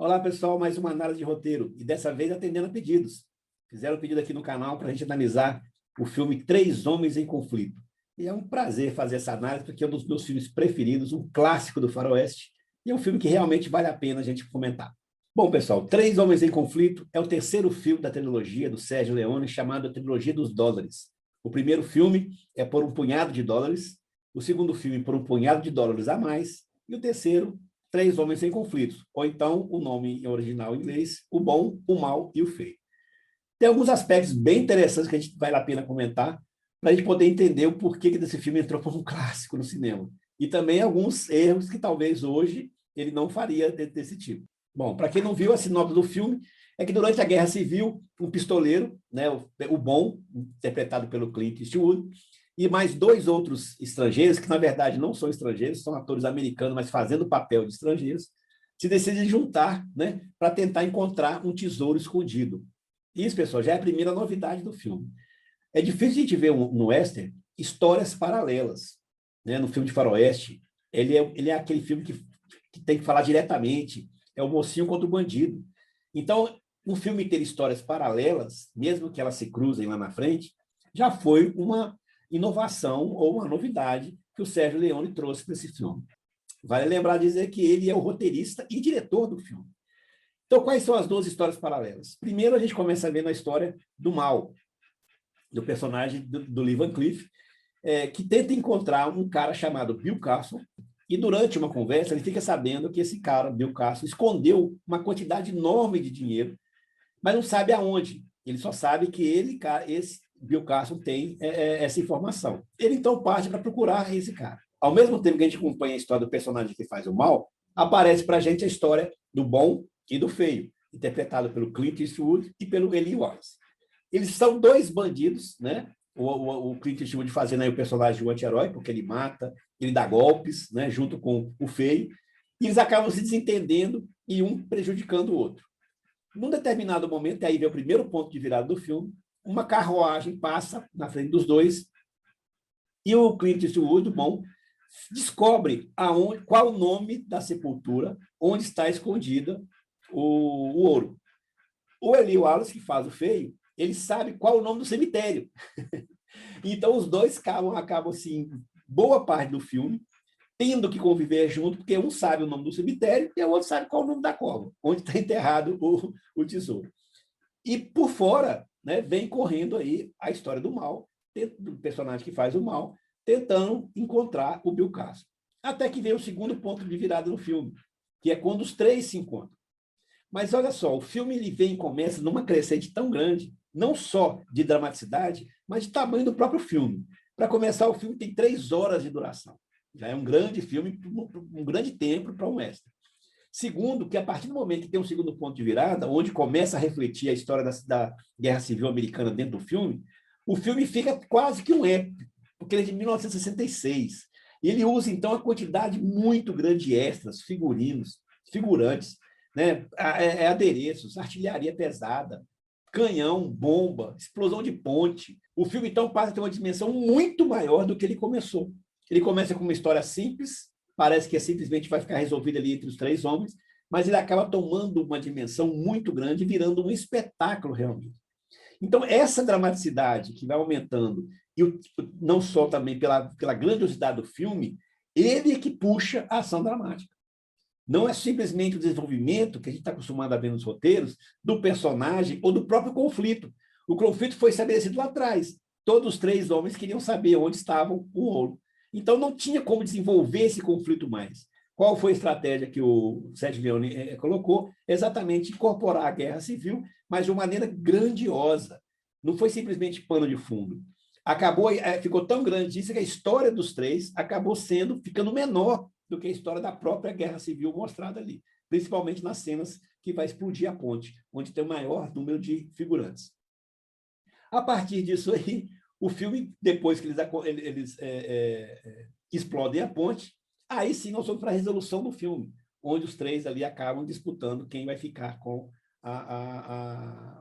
Olá, pessoal, mais uma análise de roteiro, e dessa vez atendendo a pedidos. Fizeram um pedido aqui no canal para a gente analisar o filme Três Homens em Conflito. E é um prazer fazer essa análise, porque é um dos meus filmes preferidos, um clássico do faroeste, e é um filme que realmente vale a pena a gente comentar. Bom, pessoal, Três Homens em Conflito é o terceiro filme da trilogia do Sérgio Leone, chamado a Trilogia dos Dólares. O primeiro filme é Por um Punhado de Dólares, o segundo filme Por um Punhado de Dólares a Mais, e o terceiro, Três Homens em Conflito, ou então o nome em original em inglês, O Bom, o Mal e o Feio. Tem alguns aspectos bem interessantes que a gente vale a pena comentar, para a gente poder entender o porquê que desse filme entrou como um clássico no cinema. E também alguns erros que talvez hoje ele não faria desse tipo. Bom, para quem não viu, a sinopse do filme é que durante a Guerra Civil, um pistoleiro, né, o Bom, interpretado pelo Clint Eastwood, e mais dois outros estrangeiros, que na verdade não são estrangeiros, são atores americanos, mas fazendo o papel de estrangeiros, se decidem juntar, né, para tentar encontrar um tesouro escondido. Isso, pessoal, já é a primeira novidade do filme. É difícil a gente ver no western histórias paralelas, né? No filme de faroeste, ele é aquele filme que tem que falar diretamente, é o mocinho contra o bandido. Então, um filme ter histórias paralelas, mesmo que elas se cruzem lá na frente, já foi uma inovação ou uma novidade que o Sérgio Leone trouxe para esse filme. Vale lembrar de dizer que ele é o roteirista e diretor do filme. Então, quais são as duas histórias paralelas? Primeiro, a gente começa vendo a história do Mal, do personagem do Lee Van Cleef, que tenta encontrar um cara chamado Bill Carson, e durante uma conversa ele fica sabendo que esse cara, Bill Carson, escondeu uma quantidade enorme de dinheiro, mas não sabe aonde. Ele só sabe que esse Bill Carson tem essa informação. Ele então parte para procurar esse cara. Ao mesmo tempo que a gente acompanha a história do personagem que faz o mal, aparece para a gente a história do bom e do feio, interpretado pelo Clint Eastwood e pelo Eli Wallace. Eles são dois bandidos, né? O Clint Eastwood fazendo aí o personagem do anti-herói, porque ele mata, ele dá golpes, né? Junto com o feio, e eles acabam se desentendendo e um prejudicando o outro. Num determinado momento, e aí vem o primeiro ponto de virada do filme, uma carruagem passa na frente dos dois e o Clint Eastwood, bom, descobre qual o nome da sepultura onde está escondida o ouro. O Eli Wallace, que faz o feio, ele sabe qual o nome do cemitério. Então, os dois acabam assim, boa parte do filme, tendo que conviver junto, porque um sabe o nome do cemitério e o outro sabe qual o nome da cova, onde está enterrado o tesouro. E por fora, né, vem correndo aí a história do mal, do personagem que faz o mal, tentando encontrar o Bill Carson. Até que vem o segundo ponto de virada no filme, que é quando os três se encontram. Mas olha só, o filme ele vem e começa numa crescente tão grande, não só de dramaticidade, mas de tamanho do próprio filme. Para começar, o filme tem 3 horas de duração. Já é um grande filme, um grande tempo para um mestre. Segundo, que a partir do momento que tem um segundo ponto de virada, onde começa a refletir a história da Guerra Civil Americana dentro do filme, o filme fica quase que um épico, porque ele é de 1966. E ele usa, então, a quantidade muito grande de extras, figurinos, figurantes, né? Adereços, artilharia pesada, canhão, bomba, explosão de ponte. O filme, então, passa a ter uma dimensão muito maior do que ele começou. Ele começa com uma história simples, parece que simplesmente vai ficar resolvida ali entre os três homens, mas ele acaba tomando uma dimensão muito grande, virando um espetáculo realmente. Então, essa dramaticidade que vai aumentando, e não só também pela grandiosidade do filme, ele é que puxa a ação dramática. Não é simplesmente o desenvolvimento que a gente está acostumado a ver nos roteiros do personagem ou do próprio conflito. O conflito foi estabelecido lá atrás. Todos os três homens queriam saber onde estavam o ouro. Então, não tinha como desenvolver esse conflito mais. Qual foi a estratégia que o Sérgio Leone colocou? Exatamente incorporar a guerra civil, mas de uma maneira grandiosa. Não foi simplesmente pano de fundo. Ficou tão grande isso que a história dos três acabou ficando menor do que a história da própria guerra civil mostrada ali, principalmente nas cenas que vai explodir a ponte, onde tem o maior número de figurantes. A partir disso aí, o filme, depois que eles explodem a ponte, aí sim nós vamos para a resolução do filme, onde os três ali acabam disputando quem vai ficar com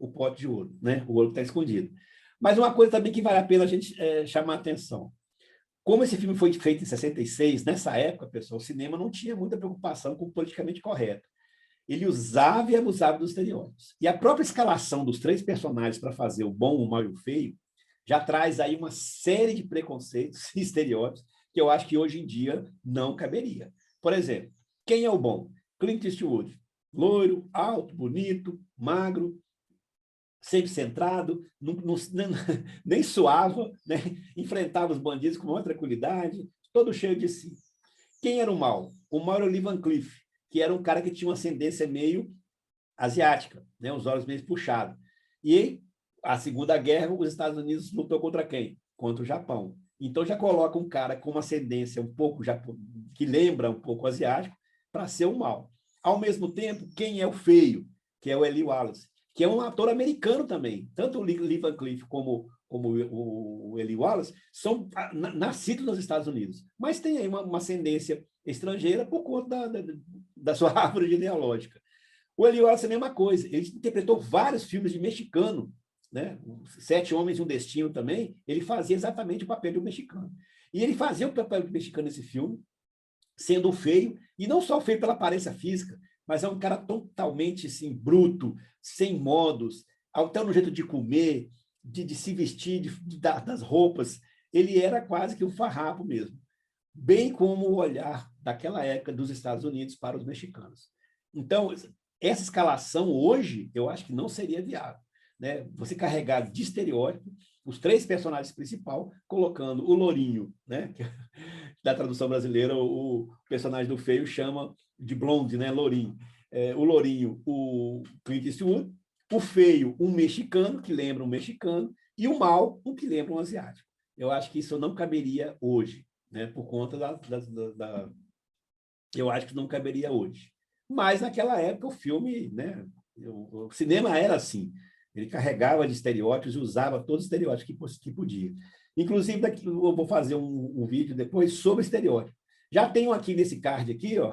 o pote de ouro, né? O ouro que está escondido. Mas uma coisa também que vale a pena a gente chamar a atenção. Como esse filme foi feito em 66, nessa época, pessoal, o cinema não tinha muita preocupação com o politicamente correto. ele usava e abusava dos estereótipos. E a própria escalação dos três personagens para fazer o bom, o mau e o feio já traz aí uma série de preconceitos e estereótipos que eu acho que hoje em dia não caberia. Por exemplo, quem é o bom? Clint Eastwood, loiro, alto, bonito, magro, sempre centrado, nem suava, né? Enfrentava os bandidos com maior tranquilidade, todo cheio de si. Quem era o mal? O mal era o Lee Van Cleef, que era um cara que tinha uma ascendência meio asiática, né? Os olhos meio puxados. E a Segunda Guerra, os Estados Unidos lutou contra quem? Contra o Japão. Então já coloca um cara com uma ascendência um pouco que lembra um pouco asiático para ser o mal. Ao mesmo tempo, quem é o feio? Que é o Eli Wallace, que é um ator americano também. Tanto o Lee Van Cleef como o Eli Wallace são nascidos nos Estados Unidos, mas tem aí uma ascendência estrangeira por conta da sua árvore genealógica. O Eli Wallace é a mesma coisa. Ele interpretou vários filmes de mexicano, né? Sete Homens e um Destino também. Ele fazia exatamente o papel de um mexicano. E ele fazia o papel de mexicano nesse filme, sendo feio, e não só feio pela aparência física, mas é um cara totalmente assim, bruto, sem modos, até no jeito de comer, de se vestir, das roupas. Ele era quase que um farrapo mesmo, bem como o olhar daquela época dos Estados Unidos para os mexicanos. Então, essa escalação hoje, eu acho que não seria viável, né? Você carregar de estereótipo os três personagens principais, colocando o Lourinho, né? Da tradução brasileira, o personagem do feio chama de blonde, né? Lourinho. O Lourinho, o Clint Eastwood, o feio, um mexicano, que lembra um mexicano, e o mal, um que lembra um asiático. Eu acho que isso não caberia hoje, né? Por conta eu acho que não caberia hoje. Mas, naquela época, o filme, né? O cinema era assim. Ele carregava de estereótipos e usava todos os estereótipos que podia. Inclusive, daqui, eu vou fazer um vídeo depois sobre estereótipo. Já tenho aqui nesse card aqui, ó,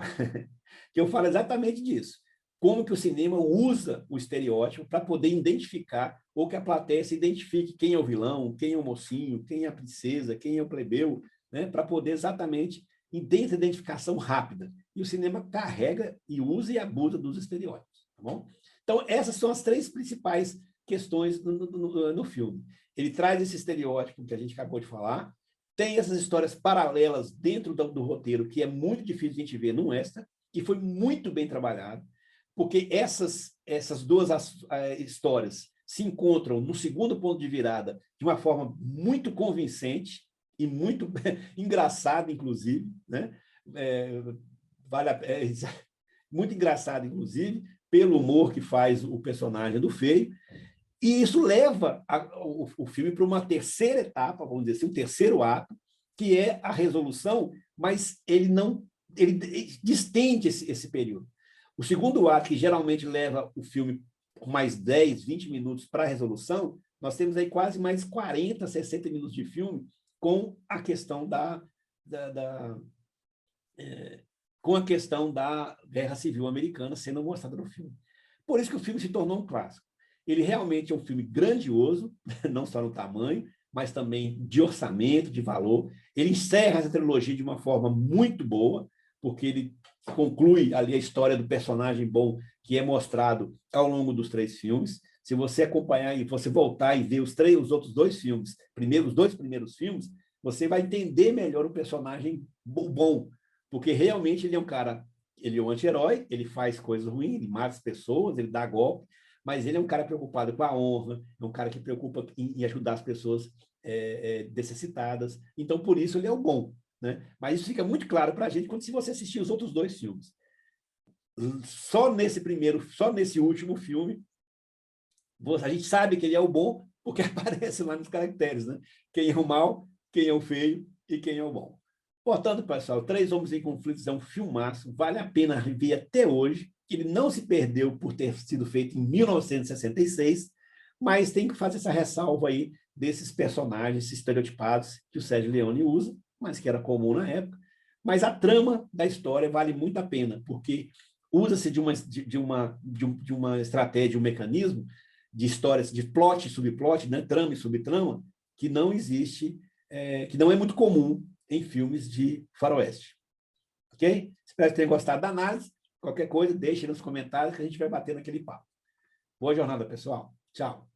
que eu falo exatamente disso. Como que o cinema usa o estereótipo para poder identificar, ou que a plateia se identifique quem é o vilão, quem é o mocinho, quem é a princesa, quem é o plebeu, né? Para poder exatamente dessa identificação rápida. E o cinema carrega e usa e abusa dos estereótipos. Tá bom? Então, essas são as três principais questões no filme. Ele traz esse estereótipo que a gente acabou de falar, tem essas histórias paralelas dentro do roteiro, que é muito difícil a gente ver num extra, que foi muito bem trabalhado, porque essas duas histórias se encontram no segundo ponto de virada de uma forma muito convincente e muito engraçada, inclusive, né? Muito engraçado, inclusive, pelo humor que faz o personagem do feio, e isso leva o filme para uma terceira etapa, vamos dizer assim, um terceiro ato, que é a resolução, mas ele distende esse período. O segundo ato, que geralmente leva o filme com mais 10, 20 minutos para a resolução, nós temos aí quase mais 40, 60 minutos de filme com a questão com a questão da Guerra Civil Americana sendo mostrada no filme. Por isso que o filme se tornou um clássico. Ele realmente é um filme grandioso, não só no tamanho, mas também de orçamento, de valor. Ele encerra essa trilogia de uma forma muito boa, porque ele conclui ali a história do personagem bom que é mostrado ao longo dos três filmes. Se você acompanhar e você voltar e ver os outros dois filmes, os dois primeiros filmes, você vai entender melhor o personagem bom, porque realmente ele é um cara, ele é um anti-herói, ele faz coisas ruins, ele mata as pessoas, ele dá golpe, mas ele é um cara preocupado com a honra, é um cara que preocupa em ajudar as pessoas necessitadas. Então, por isso, ele é o bom, né? Mas isso fica muito claro para a gente quando se você assistir os outros dois filmes. Só nesse último filme, a gente sabe que ele é o bom porque aparece lá nos caracteres, né? Quem é o mal, quem é o feio e quem é o bom. Portanto, pessoal, Três Homens em Conflitos é um filmaço, vale a pena ver até hoje. Ele não se perdeu por ter sido feito em 1966, mas tem que fazer essa ressalva aí desses personagens estereotipados que o Sérgio Leone usa, mas que era comum na época. Mas a trama da história vale muito a pena, porque usa-se de uma estratégia, um mecanismo de histórias, de plot e subplot, né? Trama e subtrama, que não existe, que não é muito comum em filmes de faroeste. Ok? Espero que tenham gostado da análise. Qualquer coisa, deixe nos comentários que a gente vai bater naquele papo. Boa jornada, pessoal. Tchau.